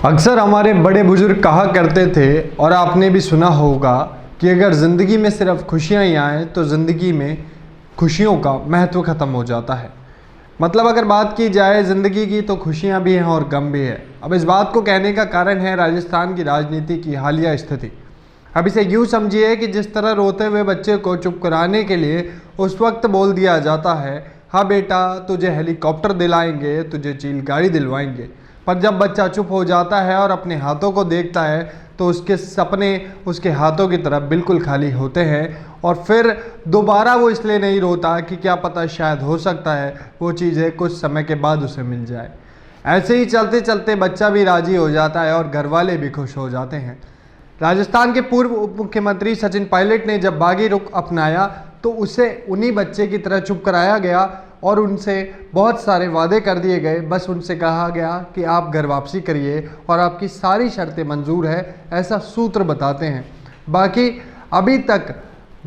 अक्सर हमारे बड़े बुजुर्ग कहा करते थे और आपने भी सुना होगा कि अगर ज़िंदगी में सिर्फ खुशियाँ ही आएँ तो ज़िंदगी में खुशियों का महत्व ख़त्म हो जाता है। मतलब अगर बात की जाए ज़िंदगी की तो खुशियाँ भी हैं और गम भी है। अब इस बात को कहने का कारण है राजस्थान की राजनीति की हालिया स्थिति। अब इसे यूँ समझिए कि जिस तरह रोते हुए बच्चे को चुप कराने के लिए उस वक्त बोल दिया जाता है, हाँ बेटा तुझे हेलीकॉप्टर दिलाएंगे, तुझे चील गाड़ी दिलवाएंगे, पर जब बच्चा चुप हो जाता है और अपने हाथों को देखता है तो उसके सपने उसके हाथों की तरफ बिल्कुल खाली होते हैं और फिर दोबारा वो इसलिए नहीं रोता कि क्या पता शायद हो सकता है वो चीज़ें कुछ समय के बाद उसे मिल जाए। ऐसे ही चलते चलते बच्चा भी राज़ी हो जाता है और घर वाले भी खुश हो जाते हैं। राजस्थान के पूर्व उप मुख्यमंत्री सचिन पायलट ने जब बागी रुख अपनाया तो उसे उन्हीं बच्चे की तरह चुप कराया गया और उनसे बहुत सारे वादे कर दिए गए। बस उनसे कहा गया कि आप घर वापसी करिए और आपकी सारी शर्तें मंजूर है, ऐसा सूत्र बताते हैं। बाकी अभी तक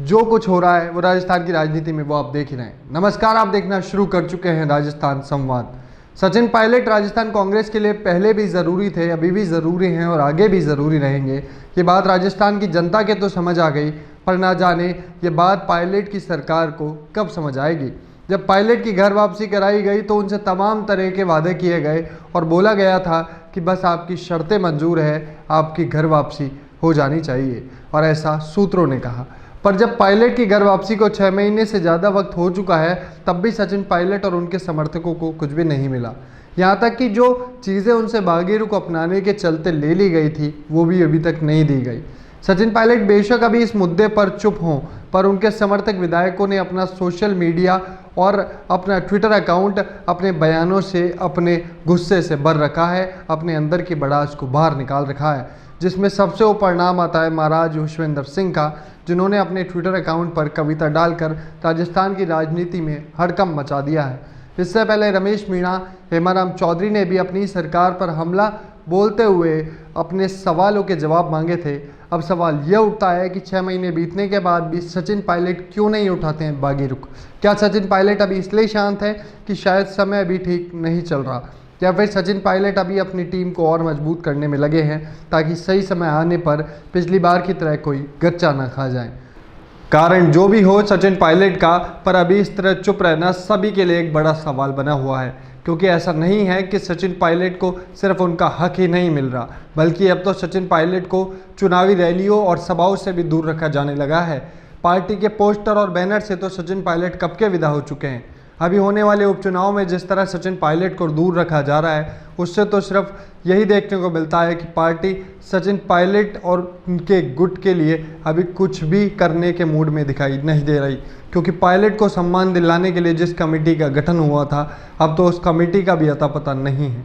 जो कुछ हो रहा है वो राजस्थान की राजनीति में वो आप देख ही रहे हैं। नमस्कार, आप देखना शुरू कर चुके हैं राजस्थान संवाद। सचिन पायलट राजस्थान कांग्रेस के लिए पहले भी ज़रूरी थे, अभी भी ज़रूरी हैं और आगे भी ज़रूरी रहेंगे। ये बात राजस्थान की जनता के तो समझ आ गई, पर ना जाने ये बात पायलट की सरकार को कब समझ आएगी। जब पायलट की घर वापसी कराई गई तो उनसे तमाम तरह के वादे किए गए और बोला गया था कि बस आपकी शर्तें मंजूर है, आपकी घर वापसी हो जानी चाहिए, और ऐसा सूत्रों ने कहा। पर जब पायलट की घर वापसी को 6 महीने से ज़्यादा वक्त हो चुका है तब भी सचिन पायलट और उनके समर्थकों को कुछ भी नहीं मिला। यहाँ तक कि जो चीज़ें उनसे बागी रुख अपनाने के चलते ले ली गई थी वो भी अभी तक नहीं दी गई। सचिन पायलट बेशक अभी इस मुद्दे पर चुप हों, पर उनके समर्थक विधायकों ने अपना सोशल मीडिया और अपना ट्विटर अकाउंट अपने बयानों से, अपने गुस्से से भर रखा है, अपने अंदर की भड़ास को बाहर निकाल रखा है, जिसमें सबसे ऊपर नाम आता है महाराज युशवेंद्र सिंह का, जिन्होंने अपने ट्विटर अकाउंट पर कविता डालकर राजस्थान की राजनीति में हड़कंप मचा दिया है। इससे पहले रमेश मीणा, हेमाराम चौधरी ने भी अपनी सरकार पर हमला बोलते हुए अपने सवालों के जवाब मांगे थे। अब सवाल यह उठता है कि 6 महीने बीतने के बाद भी सचिन पायलट क्यों नहीं उठाते हैं बागी रुख? क्या सचिन पायलट अभी इसलिए शांत है कि शायद समय अभी ठीक नहीं चल रहा, या फिर सचिन पायलट अभी अपनी टीम को और मजबूत करने में लगे हैं ताकि सही समय आने पर पिछली बार की तरह कोई गच्चा ना खा जाए? कारण जो भी हो सचिन पायलट का, पर अभी इस तरह चुप रहना सभी के लिए एक बड़ा सवाल बना हुआ है, क्योंकि ऐसा नहीं है कि सचिन पायलट को सिर्फ उनका हक ही नहीं मिल रहा, बल्कि अब तो सचिन पायलट को चुनावी रैलियों और सभाओं से भी दूर रखा जाने लगा है। पार्टी के पोस्टर और बैनर से तो सचिन पायलट कब के विदा हो चुके हैं। अभी होने वाले उपचुनाव में जिस तरह सचिन पायलट को दूर रखा जा रहा है उससे तो सिर्फ यही देखने को मिलता है कि पार्टी सचिन पायलट और उनके गुट के लिए अभी कुछ भी करने के मूड में दिखाई नहीं दे रही, क्योंकि पायलट को सम्मान दिलाने के लिए जिस कमेटी का गठन हुआ था अब तो उस कमेटी का भी अता पता नहीं है,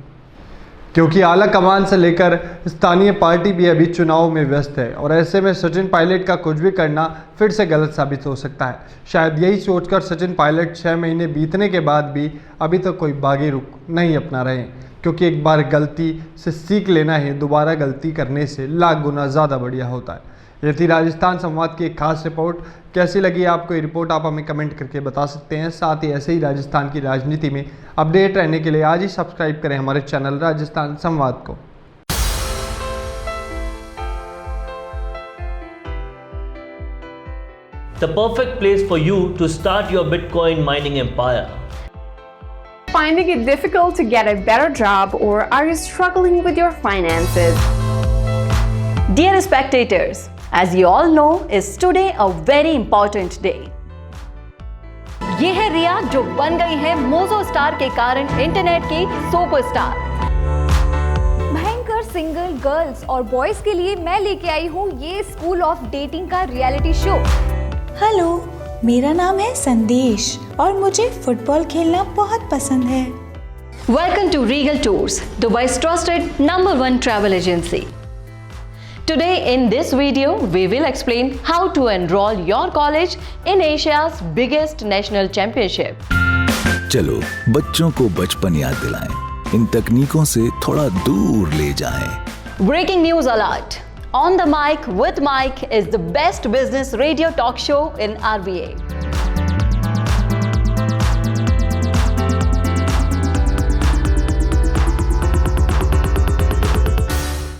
क्योंकि आला कमान से लेकर स्थानीय पार्टी भी अभी चुनाव में व्यस्त है और ऐसे में सचिन पायलट का कुछ भी करना फिर से गलत साबित हो सकता है। शायद यही सोचकर सचिन पायलट 6 महीने बीतने के बाद भी अभी तक कोई बागी रुख नहीं अपना रहे हैं, क्योंकि एक बार गलती से सीख लेना है दोबारा गलती करने से लाख गुना ज़्यादा बढ़िया होता है। ये थी राजस्थान संवाद की एक खास रिपोर्ट। कैसी लगी आपको ये रिपोर्ट आप हमें कमेंट करके बता सकते हैं। साथ ही ऐसे ही राजस्थान की राजनीति में अपडेट रहने के लिए आज ही सब्सक्राइब करें हमारे चैनल राजस्थान संवाद को। The perfect place for you to start your Bitcoin mining empire. Finding it difficult to get a better job, or are you struggling with your finances? Dear spectators, as you all know, is today a very important day. ये है रिया जो बन गई है mojo star के कारण internet की superstar. भयंकर सिंगल गर्ल्स और बॉयज के लिए मैं लेके आई हूँ ये स्कूल ऑफ डेटिंग का रियलिटी शो। हेलो, मेरा नाम है संदेश और मुझे फुटबॉल खेलना बहुत पसंद है। Welcome to Regal Tours, Dubai's trusted #1 travel agency. Today in this video, we will explain how to enroll your college in Asia's biggest national championship. चलो बच्चों को बचपन याद दिलाएं, इन तकनीकों से थोड़ा दूर ले जाएं। Breaking news alert! On the Mic with Mike is the best business radio talk show in RBA.